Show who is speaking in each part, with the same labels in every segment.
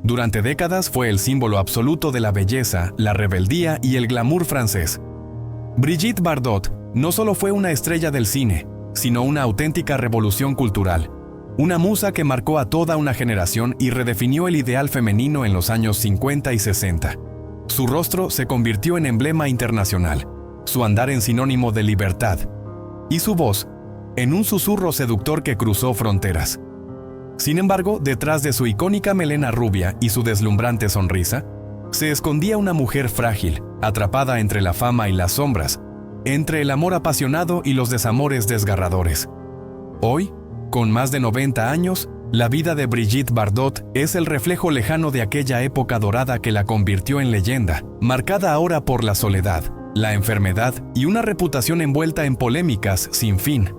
Speaker 1: Durante décadas fue el símbolo absoluto de la belleza, la rebeldía y el glamour francés. Brigitte Bardot no solo fue una estrella del cine, sino una auténtica revolución cultural. Una musa que marcó a toda una generación y redefinió el ideal femenino en los años 50 y 60. Su rostro se convirtió en emblema internacional, su andar en sinónimo de libertad, y su voz en un susurro seductor que cruzó fronteras. Sin embargo, detrás de su icónica melena rubia y su deslumbrante sonrisa, se escondía una mujer frágil, atrapada entre la fama y las sombras, entre el amor apasionado y los desamores desgarradores. Hoy, con más de 90 años, la vida de Brigitte Bardot es el reflejo lejano de aquella época dorada que la convirtió en leyenda, marcada ahora por la soledad, la enfermedad y una reputación envuelta en polémicas sin fin.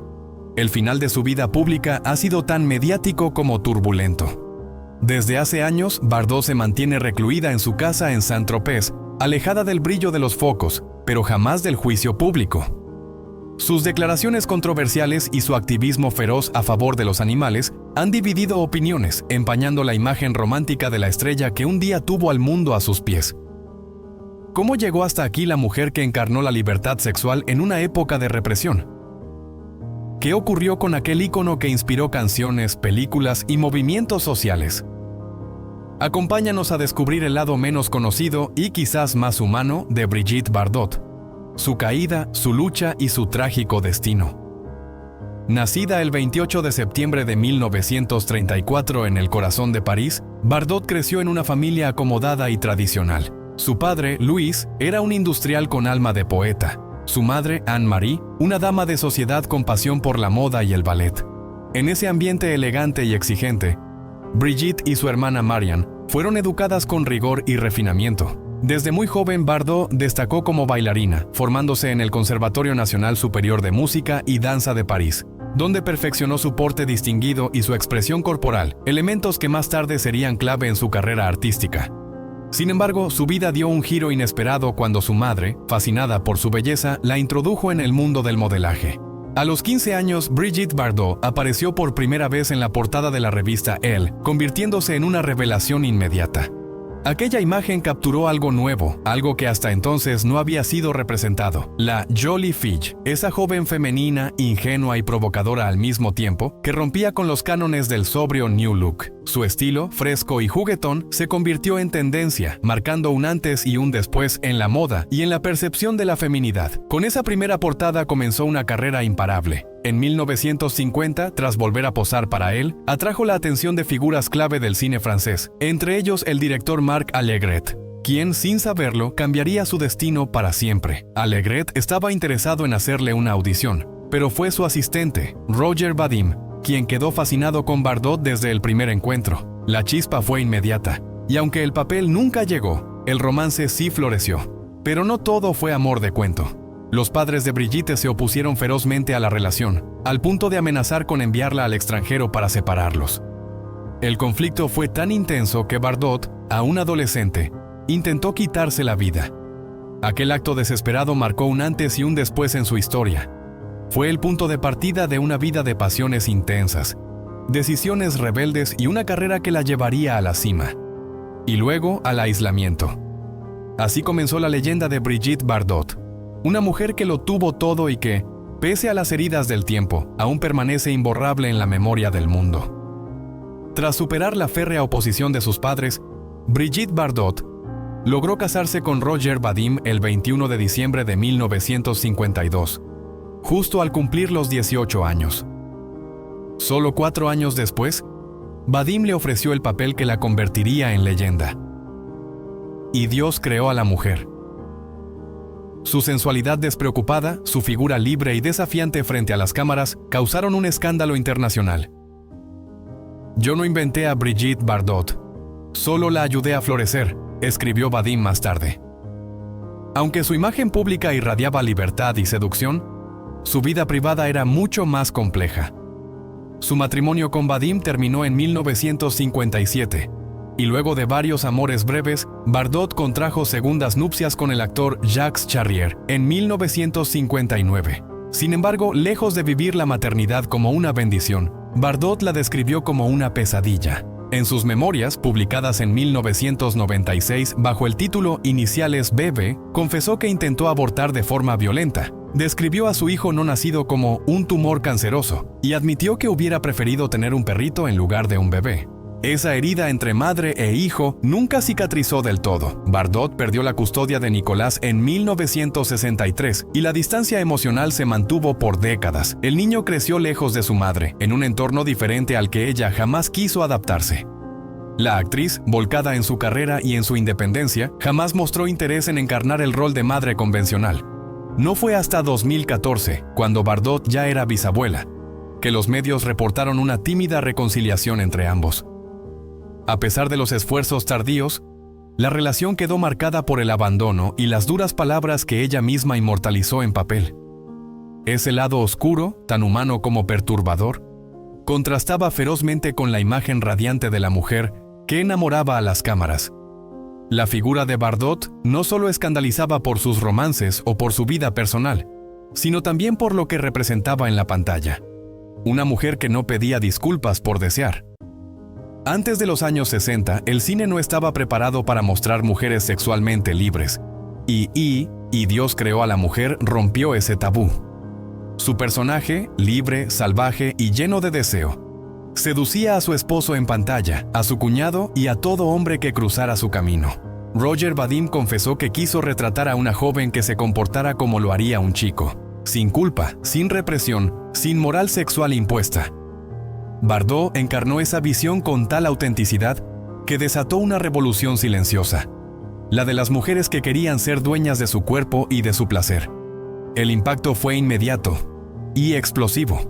Speaker 1: El final de su vida pública ha sido tan mediático como turbulento. Desde hace años, Bardot se mantiene recluida en su casa en Saint-Tropez, alejada del brillo de los focos, pero jamás del juicio público. Sus declaraciones controversiales y su activismo feroz a favor de los animales han dividido opiniones, empañando la imagen romántica de la estrella que un día tuvo al mundo a sus pies. ¿Cómo llegó hasta aquí la mujer que encarnó la libertad sexual en una época de represión? ¿Qué ocurrió con aquel ícono que inspiró canciones, películas y movimientos sociales? Acompáñanos a descubrir el lado menos conocido y quizás más humano de Brigitte Bardot, su caída, su lucha y su trágico destino. Nacida el 28 de septiembre de 1934 en el corazón de París, Bardot creció en una familia acomodada y tradicional. Su padre, Louis, era un industrial con alma de poeta. Su madre, Anne-Marie, una dama de sociedad con pasión por la moda y el ballet. En ese ambiente elegante y exigente, Brigitte y su hermana Marianne fueron educadas con rigor y refinamiento. Desde muy joven, Bardot destacó como bailarina, formándose en el Conservatorio Nacional Superior de Música y Danza de París, donde perfeccionó su porte distinguido y su expresión corporal, elementos que más tarde serían clave en su carrera artística. Sin embargo, su vida dio un giro inesperado cuando su madre, fascinada por su belleza, la introdujo en el mundo del modelaje. A los 15 años, Brigitte Bardot apareció por primera vez en la portada de la revista Elle, convirtiéndose en una revelación inmediata. Aquella imagen capturó algo nuevo, algo que hasta entonces no había sido representado. La Jolie Fille, esa joven femenina, ingenua y provocadora al mismo tiempo, que rompía con los cánones del sobrio New Look. Su estilo, fresco y juguetón, se convirtió en tendencia, marcando un antes y un después en la moda y en la percepción de la feminidad. Con esa primera portada comenzó una carrera imparable. En 1950, tras volver a posar para él, atrajo la atención de figuras clave del cine francés, entre ellos el director Marc Allégret, quien, sin saberlo, cambiaría su destino para siempre. Allégret estaba interesado en hacerle una audición, pero fue su asistente, Roger Vadim, quien quedó fascinado con Bardot desde el primer encuentro. La chispa fue inmediata, y aunque el papel nunca llegó, el romance sí floreció. Pero no todo fue amor de cuento. Los padres de Brigitte se opusieron ferozmente a la relación, al punto de amenazar con enviarla al extranjero para separarlos. El conflicto fue tan intenso que Bardot, aún adolescente, intentó quitarse la vida. Aquel acto desesperado marcó un antes y un después en su historia. Fue el punto de partida de una vida de pasiones intensas, decisiones rebeldes y una carrera que la llevaría a la cima. Y luego al aislamiento. Así comenzó la leyenda de Brigitte Bardot. Una mujer que lo tuvo todo y que, pese a las heridas del tiempo, aún permanece imborrable en la memoria del mundo. Tras superar la férrea oposición de sus padres, Brigitte Bardot logró casarse con Roger Vadim el 21 de diciembre de 1952, justo al cumplir los 18 años. Solo 4 años después, Vadim le ofreció el papel que la convertiría en leyenda. Y Dios creó a la mujer. Su sensualidad despreocupada, su figura libre y desafiante frente a las cámaras, causaron un escándalo internacional. Yo no inventé a Brigitte Bardot, solo la ayudé a florecer, escribió Vadim más tarde. Aunque su imagen pública irradiaba libertad y seducción, su vida privada era mucho más compleja. Su matrimonio con Vadim terminó en 1957. Y luego de varios amores breves, Bardot contrajo segundas nupcias con el actor Jacques Charrier en 1959. Sin embargo, lejos de vivir la maternidad como una bendición, Bardot la describió como una pesadilla. En sus memorias, publicadas en 1996 bajo el título Iniciales BB, confesó que intentó abortar de forma violenta. Describió a su hijo no nacido como un tumor canceroso y admitió que hubiera preferido tener un perrito en lugar de un bebé. Esa herida entre madre e hijo nunca cicatrizó del todo. Bardot perdió la custodia de Nicolás en 1963 y la distancia emocional se mantuvo por décadas. El niño creció lejos de su madre, en un entorno diferente al que ella jamás quiso adaptarse. La actriz, volcada en su carrera y en su independencia, jamás mostró interés en encarnar el rol de madre convencional. No fue hasta 2014, cuando Bardot ya era bisabuela, que los medios reportaron una tímida reconciliación entre ambos. A pesar de los esfuerzos tardíos, la relación quedó marcada por el abandono y las duras palabras que ella misma inmortalizó en papel. Ese lado oscuro, tan humano como perturbador, contrastaba ferozmente con la imagen radiante de la mujer que enamoraba a las cámaras. La figura de Bardot no solo escandalizaba por sus romances o por su vida personal, sino también por lo que representaba en la pantalla. Una mujer que no pedía disculpas por desear. Antes de los años 60, el cine no estaba preparado para mostrar mujeres sexualmente libres. Y Dios creó a la mujer rompió ese tabú. Su personaje, libre, salvaje y lleno de deseo, seducía a su esposo en pantalla, a su cuñado y a todo hombre que cruzara su camino. Roger Vadim confesó que quiso retratar a una joven que se comportara como lo haría un chico, sin culpa, sin represión, sin moral sexual impuesta. Bardot encarnó esa visión con tal autenticidad que desató una revolución silenciosa, la de las mujeres que querían ser dueñas de su cuerpo y de su placer. El impacto fue inmediato y explosivo.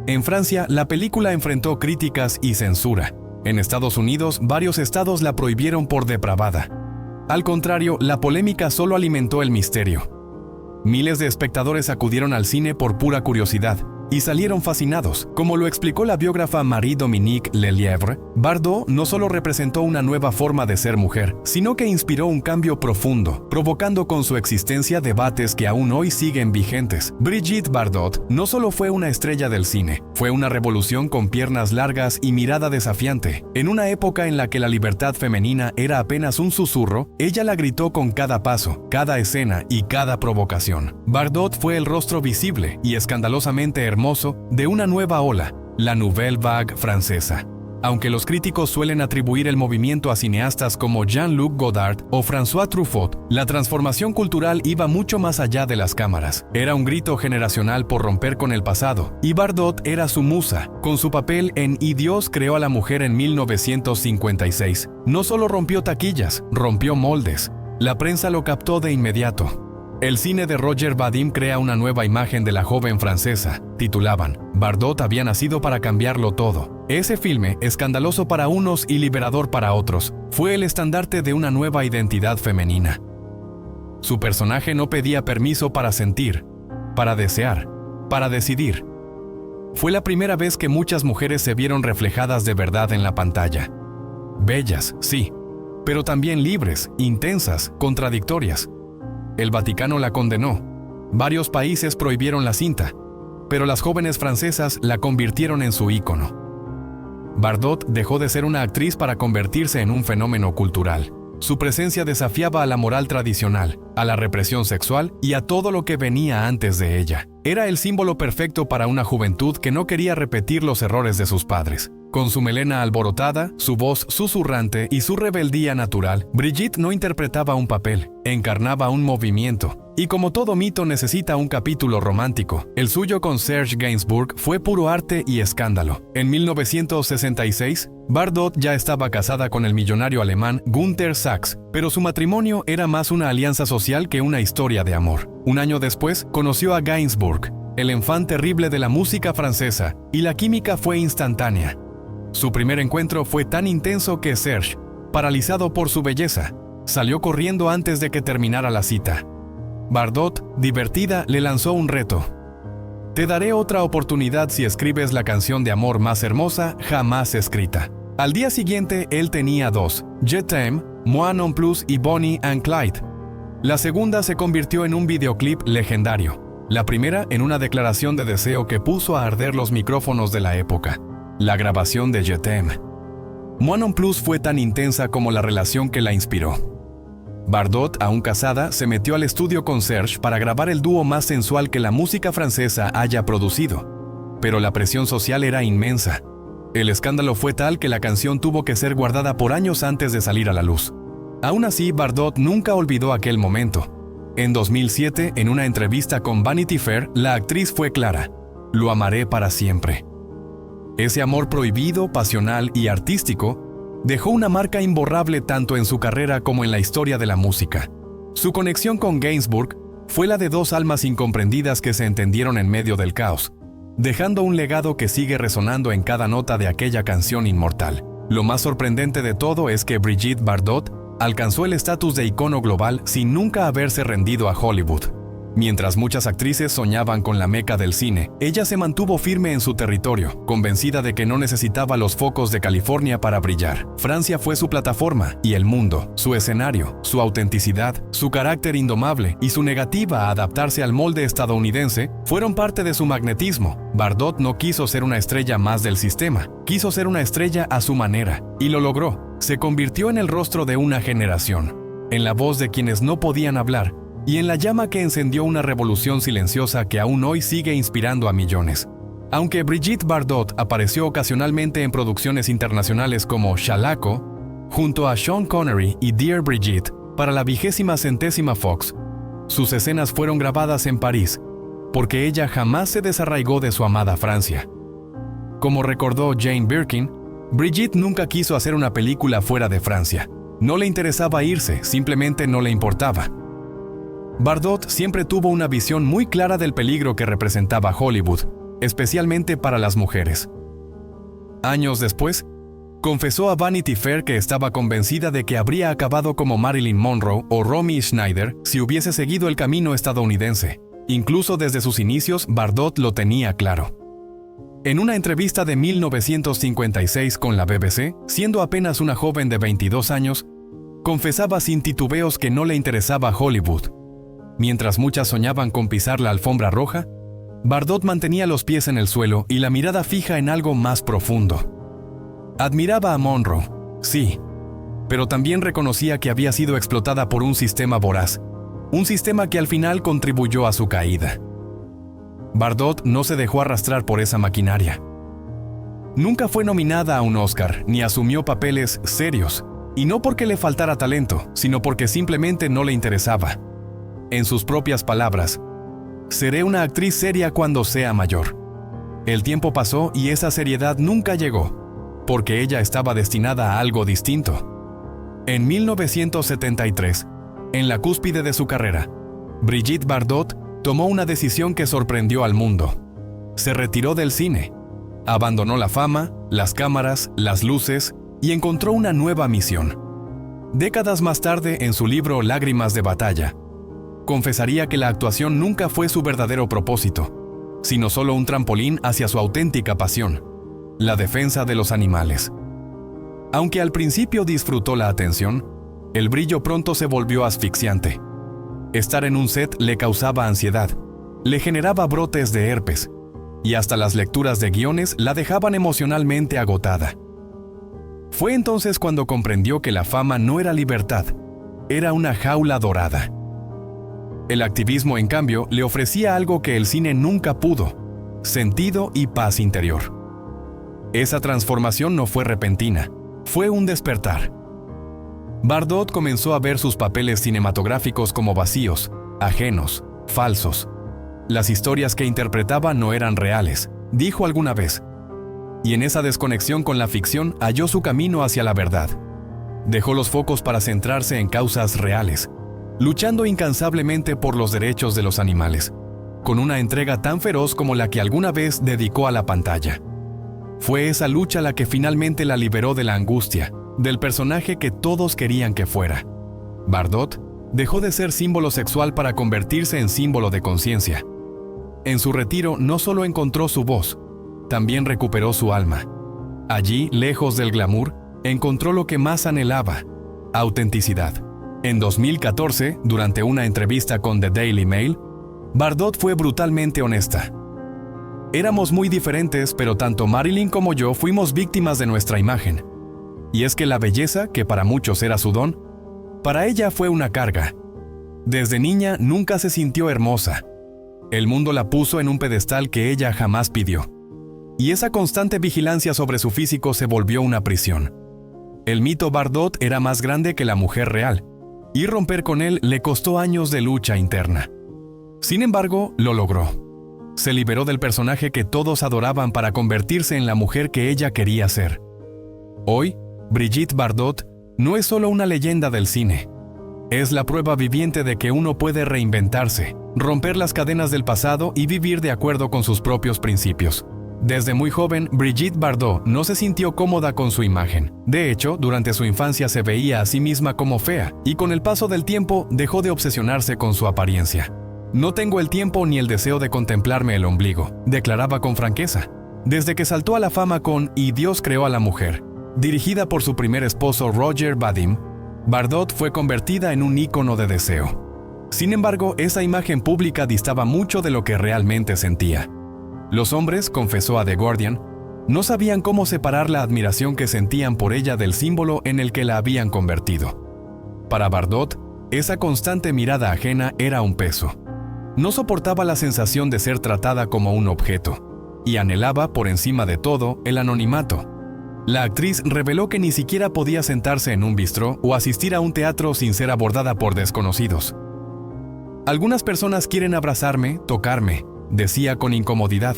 Speaker 1: En Francia, la película enfrentó críticas y censura. En Estados Unidos, varios estados la prohibieron por depravada. Al contrario, la polémica solo alimentó el misterio. Miles de espectadores acudieron al cine por pura curiosidad y salieron fascinados. Como lo explicó la biógrafa Marie-Dominique Lelièvre, Bardot no solo representó una nueva forma de ser mujer, sino que inspiró un cambio profundo, provocando con su existencia debates que aún hoy siguen vigentes. Brigitte Bardot no solo fue una estrella del cine, fue una revolución con piernas largas y mirada desafiante. En una época en la que la libertad femenina era apenas un susurro, ella la gritó con cada paso, cada escena y cada provocación. Bardot fue el rostro visible y escandalosamente hermoso de una nueva ola, la Nouvelle Vague francesa. Aunque los críticos suelen atribuir el movimiento a cineastas como Jean-Luc Godard o François Truffaut, la transformación cultural iba mucho más allá de las cámaras. Era un grito generacional por romper con el pasado, y Bardot era su musa, con su papel en Y Dios creó a la mujer en 1956. No solo rompió taquillas, rompió moldes. La prensa lo captó de inmediato. El cine de Roger Vadim crea una nueva imagen de la joven francesa. Titulaban, Bardot había nacido para cambiarlo todo. Ese filme, escandaloso para unos y liberador para otros, fue el estandarte de una nueva identidad femenina. Su personaje no pedía permiso para sentir, para desear, para decidir. Fue la primera vez que muchas mujeres se vieron reflejadas de verdad en la pantalla. Bellas, sí, pero también libres, intensas, contradictorias. El Vaticano la condenó. Varios países prohibieron la cinta, pero las jóvenes francesas la convirtieron en su ícono. Bardot dejó de ser una actriz para convertirse en un fenómeno cultural. Su presencia desafiaba a la moral tradicional, a la represión sexual y a todo lo que venía antes de ella. Era el símbolo perfecto para una juventud que no quería repetir los errores de sus padres. Con su melena alborotada, su voz susurrante y su rebeldía natural, Brigitte no interpretaba un papel, encarnaba un movimiento. Y como todo mito necesita un capítulo romántico, el suyo con Serge Gainsbourg fue puro arte y escándalo. En 1966, Bardot ya estaba casada con el millonario alemán Günther Sachs, pero su matrimonio era más una alianza social que una historia de amor. Un año después, conoció a Gainsbourg, el enfant terrible de la música francesa, y la química fue instantánea. Su primer encuentro fue tan intenso que Serge, paralizado por su belleza, salió corriendo antes de que terminara la cita. Bardot, divertida, le lanzó un reto. Te daré otra oportunidad si escribes la canción de amor más hermosa jamás escrita. Al día siguiente, él tenía dos, Je t'aime, Moi non plus y Bonnie and Clyde. La segunda se convirtió en un videoclip legendario. La primera en una declaración de deseo que puso a arder los micrófonos de la época. La grabación de Je t'aime. Moi non plus fue tan intensa como la relación que la inspiró. Bardot, aún casada, se metió al estudio con Serge para grabar el dúo más sensual que la música francesa haya producido. Pero la presión social era inmensa. El escándalo fue tal que la canción tuvo que ser guardada por años antes de salir a la luz. Aún así, Bardot nunca olvidó aquel momento. En 2007, en una entrevista con Vanity Fair, la actriz fue clara: «Lo amaré para siempre». Ese amor prohibido, pasional y artístico dejó una marca imborrable tanto en su carrera como en la historia de la música. Su conexión con Gainsbourg fue la de dos almas incomprendidas que se entendieron en medio del caos, dejando un legado que sigue resonando en cada nota de aquella canción inmortal. Lo más sorprendente de todo es que Brigitte Bardot alcanzó el estatus de icono global sin nunca haberse rendido a Hollywood. Mientras muchas actrices soñaban con la meca del cine, ella se mantuvo firme en su territorio, convencida de que no necesitaba los focos de California para brillar. Francia fue su plataforma y el mundo, su escenario, su autenticidad, su carácter indomable y su negativa a adaptarse al molde estadounidense fueron parte de su magnetismo. Bardot no quiso ser una estrella más del sistema, quiso ser una estrella a su manera, y lo logró. Se convirtió en el rostro de una generación, en la voz de quienes no podían hablar, y en la llama que encendió una revolución silenciosa que aún hoy sigue inspirando a millones. Aunque Brigitte Bardot apareció ocasionalmente en producciones internacionales como Shalako, junto a Sean Connery y Dear Brigitte, para la 22ª Fox, sus escenas fueron grabadas en París, porque ella jamás se desarraigó de su amada Francia. Como recordó Jane Birkin, Brigitte nunca quiso hacer una película fuera de Francia. No le interesaba irse, simplemente no le importaba. Bardot siempre tuvo una visión muy clara del peligro que representaba Hollywood, especialmente para las mujeres. Años después, confesó a Vanity Fair que estaba convencida de que habría acabado como Marilyn Monroe o Romy Schneider si hubiese seguido el camino estadounidense. Incluso desde sus inicios, Bardot lo tenía claro. En una entrevista de 1956 con la BBC, siendo apenas una joven de 22 años, confesaba sin titubeos que no le interesaba Hollywood. Mientras muchas soñaban con pisar la alfombra roja, Bardot mantenía los pies en el suelo y la mirada fija en algo más profundo. Admiraba a Monroe, sí, pero también reconocía que había sido explotada por un sistema voraz, un sistema que al final contribuyó a su caída. Bardot no se dejó arrastrar por esa maquinaria. Nunca fue nominada a un Oscar ni asumió papeles serios, y no porque le faltara talento, sino porque simplemente no le interesaba. En sus propias palabras, «Seré una actriz seria cuando sea mayor». El tiempo pasó y esa seriedad nunca llegó, porque ella estaba destinada a algo distinto. En 1973, en la cúspide de su carrera, Brigitte Bardot tomó una decisión que sorprendió al mundo. Se retiró del cine, abandonó la fama, las cámaras, las luces y encontró una nueva misión. Décadas más tarde, en su libro Lágrimas de batalla, confesaría que la actuación nunca fue su verdadero propósito, sino solo un trampolín hacia su auténtica pasión, la defensa de los animales. Aunque al principio disfrutó la atención, el brillo pronto se volvió asfixiante. Estar en un set le causaba ansiedad, le generaba brotes de herpes, y hasta las lecturas de guiones la dejaban emocionalmente agotada. Fue entonces cuando comprendió que la fama no era libertad, era una jaula dorada. El activismo, en cambio, le ofrecía algo que el cine nunca pudo: sentido y paz interior. Esa transformación no fue repentina, fue un despertar. Bardot comenzó a ver sus papeles cinematográficos como vacíos, ajenos, falsos. Las historias que interpretaba no eran reales, dijo alguna vez. Y en esa desconexión con la ficción halló su camino hacia la verdad. Dejó los focos para centrarse en causas reales, luchando incansablemente por los derechos de los animales, con una entrega tan feroz como la que alguna vez dedicó a la pantalla. Fue esa lucha la que finalmente la liberó de la angustia, del personaje que todos querían que fuera. Bardot dejó de ser símbolo sexual para convertirse en símbolo de conciencia. En su retiro no solo encontró su voz, también recuperó su alma. Allí, lejos del glamour, encontró lo que más anhelaba: autenticidad. En 2014, durante una entrevista con The Daily Mail, Bardot fue brutalmente honesta. «Éramos muy diferentes, pero tanto Marilyn como yo fuimos víctimas de nuestra imagen. Y es que la belleza, que para muchos era su don, para ella fue una carga. Desde niña nunca se sintió hermosa. El mundo la puso en un pedestal que ella jamás pidió. Y esa constante vigilancia sobre su físico se volvió una prisión. El mito Bardot era más grande que la mujer real, y romper con él le costó años de lucha interna. Sin embargo, lo logró. Se liberó del personaje que todos adoraban para convertirse en la mujer que ella quería ser. Hoy, Brigitte Bardot no es solo una leyenda del cine. Es la prueba viviente de que uno puede reinventarse, romper las cadenas del pasado y vivir de acuerdo con sus propios principios. Desde muy joven, Brigitte Bardot no se sintió cómoda con su imagen. De hecho, durante su infancia se veía a sí misma como fea, y con el paso del tiempo dejó de obsesionarse con su apariencia. «No tengo el tiempo ni el deseo de contemplarme el ombligo», declaraba con franqueza. Desde que saltó a la fama con «Y Dios creó a la mujer», dirigida por su primer esposo Roger Vadim, Bardot fue convertida en un ícono de deseo. Sin embargo, esa imagen pública distaba mucho de lo que realmente sentía. Los hombres, confesó a The Guardian, no sabían cómo separar la admiración que sentían por ella del símbolo en el que la habían convertido. Para Bardot, esa constante mirada ajena era un peso. No soportaba la sensación de ser tratada como un objeto, y anhelaba, por encima de todo, el anonimato. La actriz reveló que ni siquiera podía sentarse en un bistró o asistir a un teatro sin ser abordada por desconocidos. «Algunas personas quieren abrazarme, tocarme», decía con incomodidad.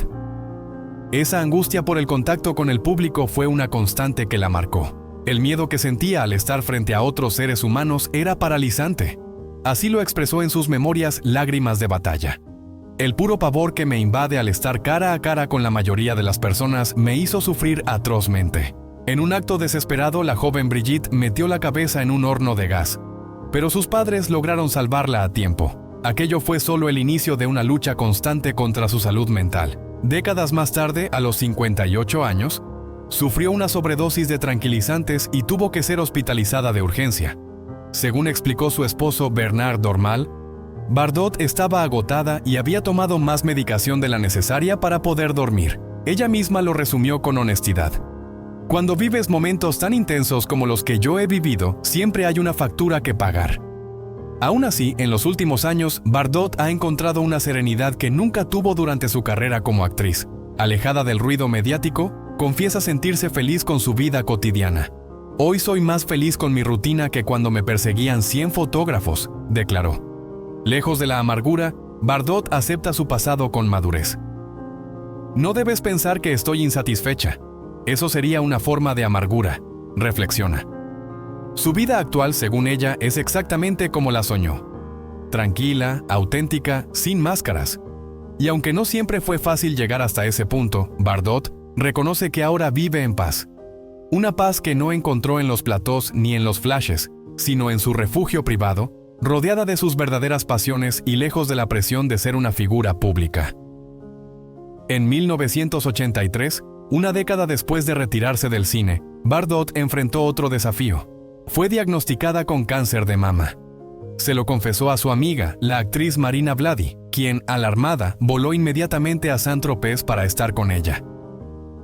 Speaker 1: Esa angustia por el contacto con el público fue una constante que la marcó. El miedo que sentía al estar frente a otros seres humanos era paralizante. Así lo expresó en sus memorias Lágrimas de batalla. «El puro pavor que me invade al estar cara a cara con la mayoría de las personas me hizo sufrir atrozmente». En un acto desesperado, la joven Brigitte metió la cabeza en un horno de gas, pero sus padres lograron salvarla a tiempo. Aquello fue solo el inicio de una lucha constante contra su salud mental. Décadas más tarde, a los 58 años, sufrió una sobredosis de tranquilizantes y tuvo que ser hospitalizada de urgencia. Según explicó su esposo Bernard Dormal, Bardot estaba agotada y había tomado más medicación de la necesaria para poder dormir. Ella misma lo resumió con honestidad. «Cuando vives momentos tan intensos como los que yo he vivido, siempre hay una factura que pagar». Aún así, en los últimos años, Bardot ha encontrado una serenidad que nunca tuvo durante su carrera como actriz. Alejada del ruido mediático, confiesa sentirse feliz con su vida cotidiana. «Hoy soy más feliz con mi rutina que cuando me perseguían 100 fotógrafos», declaró. Lejos de la amargura, Bardot acepta su pasado con madurez. «No debes pensar que estoy insatisfecha. Eso sería una forma de amargura», reflexiona. Su vida actual, según ella, es exactamente como la soñó. Tranquila, auténtica, sin máscaras. Y aunque no siempre fue fácil llegar hasta ese punto, Bardot reconoce que ahora vive en paz. Una paz que no encontró en los platós ni en los flashes, sino en su refugio privado, rodeada de sus verdaderas pasiones y lejos de la presión de ser una figura pública. En 1983, una década después de retirarse del cine, Bardot enfrentó otro desafío. Fue diagnosticada con cáncer de mama. Se lo confesó a su amiga, la actriz Marina Vladi, quien, alarmada, voló inmediatamente a Saint-Tropez para estar con ella.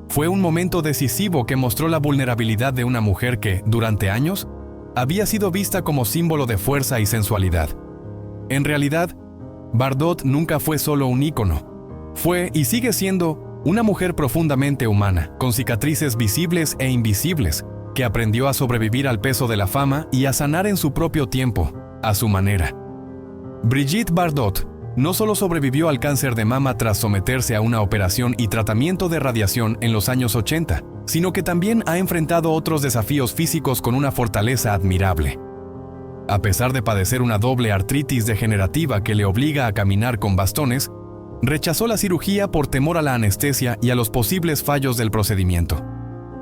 Speaker 1: Fue un momento decisivo que mostró la vulnerabilidad de una mujer que, durante años, había sido vista como símbolo de fuerza y sensualidad. En realidad, Bardot nunca fue solo un ícono. Fue y sigue siendo una mujer profundamente humana, con cicatrices visibles e invisibles, que aprendió a sobrevivir al peso de la fama y a sanar en su propio tiempo, a su manera. Brigitte Bardot no solo sobrevivió al cáncer de mama tras someterse a una operación y tratamiento de radiación en los años 80, sino que también ha enfrentado otros desafíos físicos con una fortaleza admirable. A pesar de padecer una doble artritis degenerativa que le obliga a caminar con bastones, rechazó la cirugía por temor a la anestesia y a los posibles fallos del procedimiento.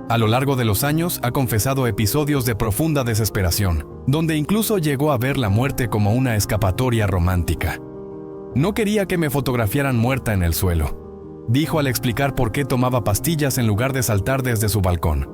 Speaker 1: A lo largo de los años ha confesado episodios de profunda desesperación, donde incluso llegó a ver la muerte como una escapatoria romántica. «No quería que me fotografiaran muerta en el suelo», dijo al explicar por qué tomaba pastillas en lugar de saltar desde su balcón.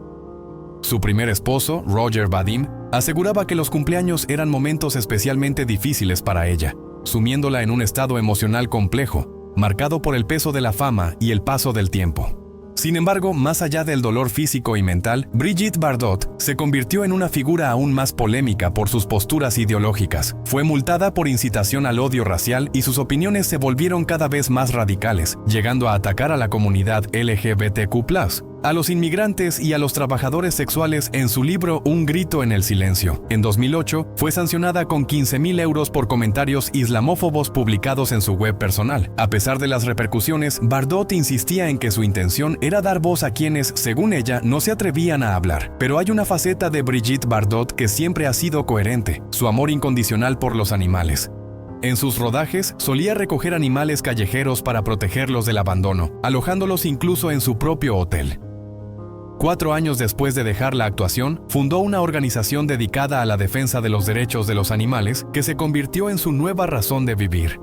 Speaker 1: Su primer esposo, Roger Vadim, aseguraba que los cumpleaños eran momentos especialmente difíciles para ella, sumiéndola en un estado emocional complejo, marcado por el peso de la fama y el paso del tiempo. Sin embargo, más allá del dolor físico y mental, Brigitte Bardot se convirtió en una figura aún más polémica por sus posturas ideológicas. Fue multada por incitación al odio racial y sus opiniones se volvieron cada vez más radicales, llegando a atacar a la comunidad LGBTQ+, a los inmigrantes y a los trabajadores sexuales en su libro Un grito en el silencio. En 2008, fue sancionada con 15.000 euros por comentarios islamófobos publicados en su web personal. A pesar de las repercusiones, Bardot insistía en que su intención era dar voz a quienes, según ella, no se atrevían a hablar. Pero hay una faceta de Brigitte Bardot que siempre ha sido coherente: su amor incondicional por los animales. En sus rodajes, solía recoger animales callejeros para protegerlos del abandono, alojándolos incluso en su propio hotel. 4 años después de dejar la actuación, fundó una organización dedicada a la defensa de los derechos de los animales que se convirtió en su nueva razón de vivir.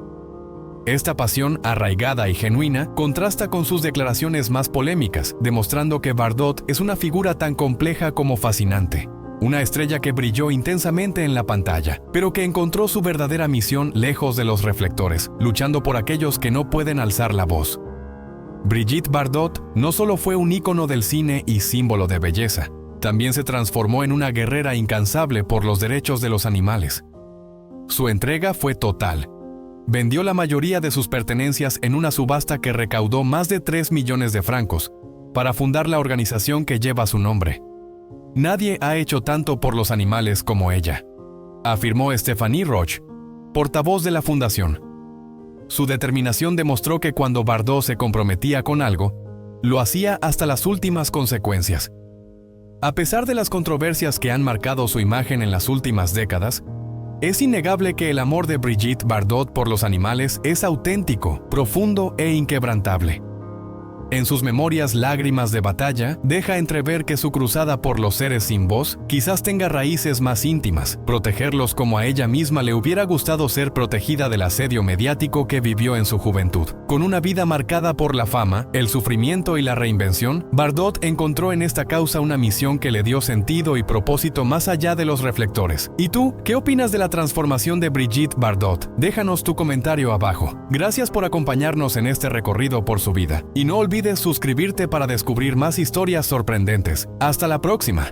Speaker 1: Esta pasión arraigada y genuina contrasta con sus declaraciones más polémicas, demostrando que Bardot es una figura tan compleja como fascinante. Una estrella que brilló intensamente en la pantalla, pero que encontró su verdadera misión lejos de los reflectores, luchando por aquellos que no pueden alzar la voz. Brigitte Bardot no solo fue un ícono del cine y símbolo de belleza, también se transformó en una guerrera incansable por los derechos de los animales. Su entrega fue total. Vendió la mayoría de sus pertenencias en una subasta que recaudó más de 3 millones de francos para fundar la organización que lleva su nombre. Nadie ha hecho tanto por los animales como ella, afirmó Stéphanie Roche, portavoz de la fundación. Su determinación demostró que cuando Bardot se comprometía con algo, lo hacía hasta las últimas consecuencias. A pesar de las controversias que han marcado su imagen en las últimas décadas, es innegable que el amor de Brigitte Bardot por los animales es auténtico, profundo e inquebrantable. En sus memorias Lágrimas de batalla, deja entrever que su cruzada por los seres sin voz quizás tenga raíces más íntimas, protegerlos como a ella misma le hubiera gustado ser protegida del asedio mediático que vivió en su juventud. Con una vida marcada por la fama, el sufrimiento y la reinvención, Bardot encontró en esta causa una misión que le dio sentido y propósito más allá de los reflectores. ¿Y tú, qué opinas de la transformación de Brigitte Bardot? Déjanos tu comentario abajo. Gracias por acompañarnos en este recorrido por su vida. Y no olvides suscribirte para descubrir más historias sorprendentes. Hasta la próxima.